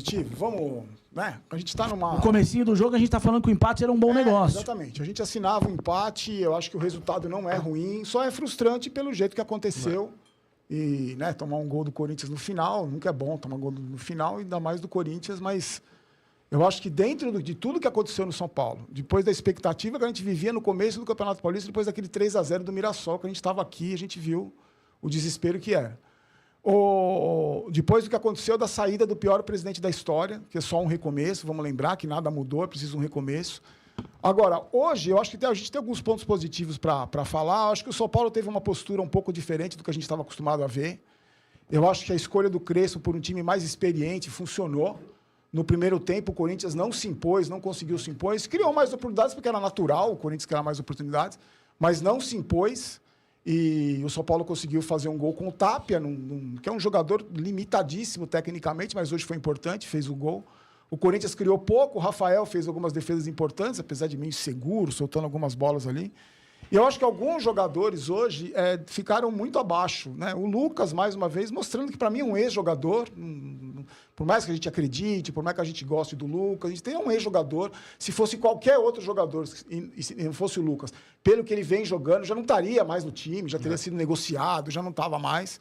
positivo, vamos, né? A gente está numa... No comecinho do jogo, a gente está falando que o empate era um bom negócio. Exatamente. A gente assinava o empate, eu acho que o resultado não é ruim, só é frustrante pelo jeito que aconteceu. E, né, tomar um gol do Corinthians no final, nunca é bom tomar gol no final, ainda mais do Corinthians, mas eu acho que dentro de tudo que aconteceu no São Paulo, depois da expectativa que a gente vivia no começo do Campeonato Paulista, depois daquele 3-0 do Mirassol, que a gente estava aqui, a gente viu o desespero que era. Depois do que aconteceu da saída do pior presidente da história, que é só um recomeço, vamos lembrar que nada mudou, é preciso um recomeço. Agora, hoje, eu acho que a gente tem alguns pontos positivos para falar. Eu acho que o São Paulo teve uma postura um pouco diferente do que a gente estava acostumado a ver. Eu acho que a escolha do Crespo por um time mais experiente funcionou. No primeiro tempo, o Corinthians não se impôs, não conseguiu se impor. Criou mais oportunidades, porque era natural o Corinthians criar mais oportunidades, mas não se impôs. E o São Paulo conseguiu fazer um gol com o Tapia, que é um jogador limitadíssimo tecnicamente, mas hoje foi importante, fez o gol. O Corinthians criou pouco, o Rafael fez algumas defesas importantes, apesar de meio inseguro, soltando algumas bolas ali. E eu acho que alguns jogadores hoje ficaram muito abaixo, né? O Lucas, mais uma vez, mostrando que, para mim, é um ex-jogador. Por mais que a gente acredite, por mais que a gente goste do Lucas, a gente tem um ex-jogador. Se fosse qualquer outro jogador, e se não fosse o Lucas, pelo que ele vem jogando, já não estaria mais no time, já teria sido negociado, já não estava mais.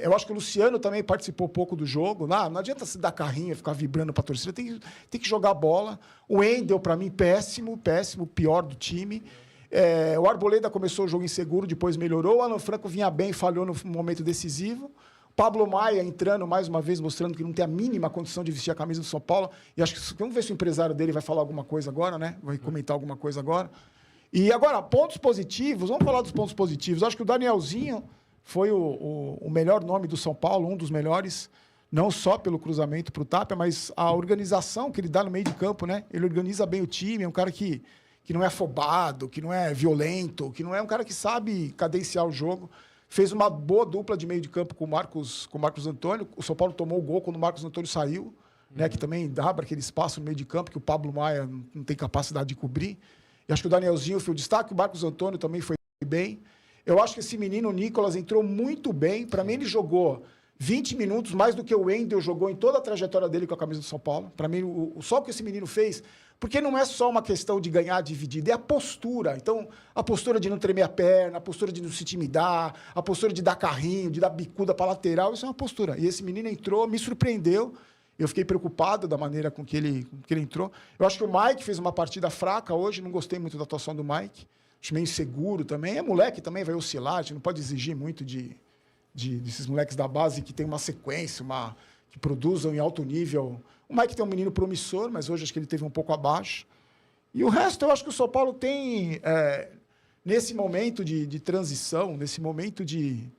Eu acho que o Luciano também participou pouco do jogo. Não adianta se dar carrinho, ficar vibrando para a torcida, tem que jogar bola. O Wendel, para mim, péssimo, pior do time. O Arboleda começou o jogo inseguro, depois melhorou. O Alan Franco vinha bem, falhou no momento decisivo. Pablo Maia entrando mais uma vez, mostrando que não tem a mínima condição de vestir a camisa do São Paulo. E acho que vamos ver se o empresário dele vai falar alguma coisa agora, né? Vai comentar alguma coisa agora. E agora, pontos positivos, vamos falar dos pontos positivos. Acho que o Danielzinho foi o melhor nome do São Paulo, um dos melhores, não só pelo cruzamento para o Tapia, mas a organização que ele dá no meio de campo, né? Ele organiza bem o time, é um cara que não é afobado, que não é violento, que não é um cara que sabe cadenciar o jogo. Fez uma boa dupla de meio de campo com o Marcos Antônio. O São Paulo tomou o gol quando o Marcos Antônio saiu, né? Que também dá aquele espaço no meio de campo que o Pablo Maia não tem capacidade de cobrir. E acho que o Danielzinho foi o destaque, o Marcos Antônio também foi bem. Eu acho que esse menino, o Nicolas, entrou muito bem. Para mim, ele jogou 20 minutos, mais do que o Wendel jogou em toda a trajetória dele com a camisa do São Paulo. Para mim, só o que esse menino fez, porque não é só uma questão de ganhar dividido, é a postura. Então, a postura de não tremer a perna, a postura de não se intimidar, a postura de dar carrinho, de dar bicuda para lateral, isso é uma postura. E esse menino entrou, me surpreendeu. Eu fiquei preocupado da maneira com que ele entrou. Eu acho que o Mike fez uma partida fraca hoje, não gostei muito da atuação do Mike. Acho meio inseguro também. É moleque também, vai oscilar, a gente não pode exigir muito desses moleques da base que tem uma sequência, que produzam em alto nível. O Mike tem um menino promissor, mas hoje acho que ele teve um pouco abaixo. E o resto, eu acho que o São Paulo tem, nesse momento de transição, nesse momento de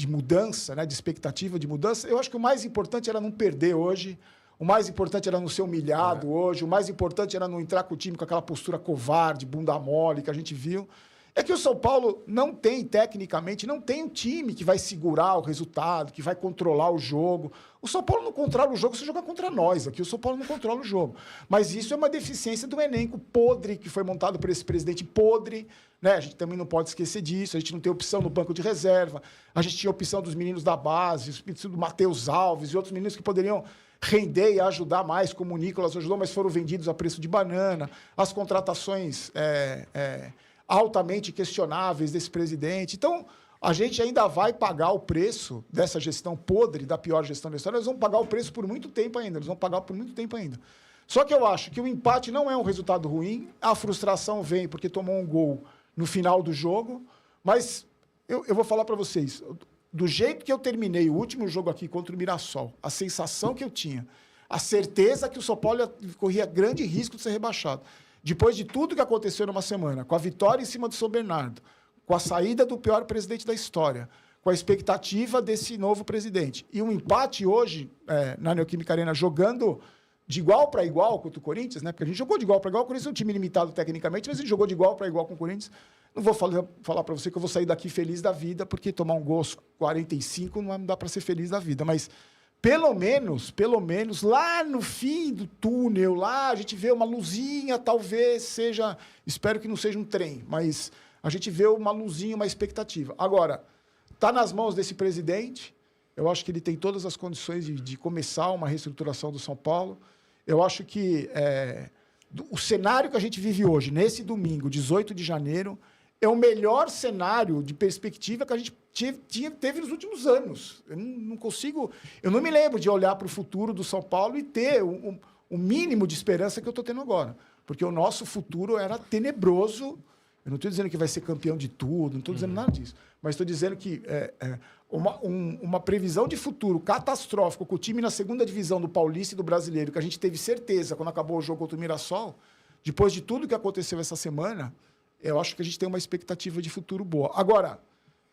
mudança, né, de expectativa de mudança, eu acho que o mais importante era não perder hoje. O mais importante era não ser humilhado hoje. O mais importante era não entrar com o time com aquela postura covarde, bunda mole que a gente viu. É que o São Paulo não tem, tecnicamente, não tem um time que vai segurar o resultado, que vai controlar o jogo. O São Paulo não controla o jogo se jogar contra nós. Aqui o São Paulo não controla o jogo. Mas isso é uma deficiência do elenco podre, que foi montado por esse presidente podre. Né? A gente também não pode esquecer disso. A gente não tem opção no banco de reserva. A gente tinha opção dos meninos da base, do Matheus Alves e outros meninos que poderiam render e ajudar mais, como o Nicolas ajudou, mas foram vendidos a preço de banana. As contratações altamente questionáveis desse presidente. Então, a gente ainda vai pagar o preço dessa gestão podre, da pior gestão da história. Eles vão pagar o preço por muito tempo ainda. Só que eu acho que o empate não é um resultado ruim. A frustração vem porque tomou um gol no final do jogo. Mas eu vou falar para vocês, do jeito que eu terminei o último jogo aqui contra o Mirassol, a sensação que eu tinha, a certeza que o São Paulo corria grande risco de ser rebaixado. Depois de tudo que aconteceu numa semana, com a vitória em cima do São Bernardo, com a saída do pior presidente da história, com a expectativa desse novo presidente, e um empate hoje na Neoquímica Arena, jogando de igual para igual contra o Corinthians, né? Porque a gente jogou de igual para igual, o Corinthians é um time limitado tecnicamente, mas a gente jogou de igual para igual com o Corinthians. Não vou falar para você que eu vou sair daqui feliz da vida, porque tomar um gol aos 45 não dá para ser feliz da vida, mas pelo menos, lá no fim do túnel, lá a gente vê uma luzinha, talvez seja, espero que não seja um trem, mas a gente vê uma luzinha, uma expectativa. Agora, está nas mãos desse presidente. Eu acho que ele tem todas as condições de começar uma reestruturação do São Paulo. Eu acho que o cenário que a gente vive hoje, nesse domingo, 18 de janeiro, é o melhor cenário de perspectiva que a gente teve nos últimos anos. Eu não consigo... Eu não me lembro de olhar para o futuro do São Paulo e ter o mínimo de esperança que eu estou tendo agora. Porque o nosso futuro era tenebroso. Eu não estou dizendo que vai ser campeão de tudo, não estou dizendo nada disso. Mas estou dizendo que uma previsão de futuro catastrófica com o time na segunda divisão do Paulista e do Brasileiro, que a gente teve certeza quando acabou o jogo contra o Mirassol, depois de tudo que aconteceu essa semana, eu acho que a gente tem uma expectativa de futuro boa. Agora,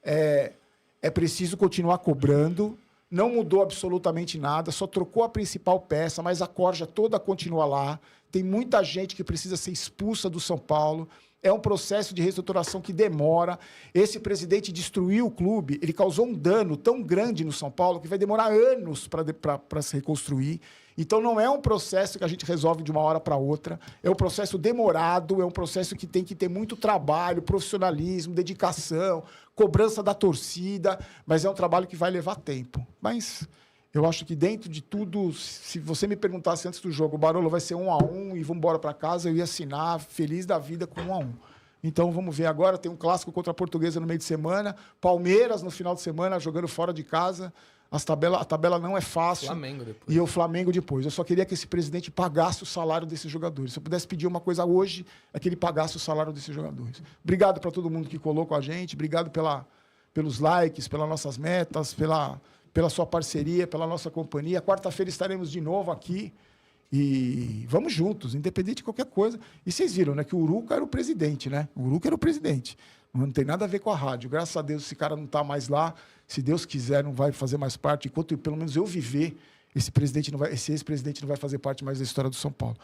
é preciso continuar cobrando. Não mudou absolutamente nada, só trocou a principal peça, mas a corja toda continua lá. Tem muita gente que precisa ser expulsa do São Paulo. É um processo de reestruturação que demora. Esse presidente destruiu o clube, ele causou um dano tão grande no São Paulo que vai demorar anos para se reconstruir. Então, não é um processo que a gente resolve de uma hora para outra. É um processo demorado, é um processo que tem que ter muito trabalho, profissionalismo, dedicação, cobrança da torcida, mas é um trabalho que vai levar tempo. Mas eu acho que dentro de tudo, se você me perguntasse antes do jogo, o Barolo vai ser 1-1 e vamos embora para casa, eu ia assinar feliz da vida com 1-1. Então, vamos ver agora, tem um clássico contra a Portuguesa no meio de semana, Palmeiras no final de semana, jogando fora de casa. A tabela não é fácil. Flamengo depois. E o Flamengo depois. Eu só queria que esse presidente pagasse o salário desses jogadores. Se eu pudesse pedir uma coisa hoje, é que ele pagasse o salário desses jogadores. Obrigado para todo mundo que colou com a gente. Obrigado pelos likes, pelas nossas metas, pela sua parceria, pela nossa companhia. Quarta-feira estaremos de novo aqui. E vamos juntos, independente de qualquer coisa. E vocês viram, né, que o Uruca era o presidente, né? O Uruca era o presidente. Não tem nada a ver com a rádio. Graças a Deus, esse cara não está mais lá. Se Deus quiser, não vai fazer mais parte. Enquanto, pelo menos, eu viver, esse ex-presidente não vai fazer parte mais da história do São Paulo.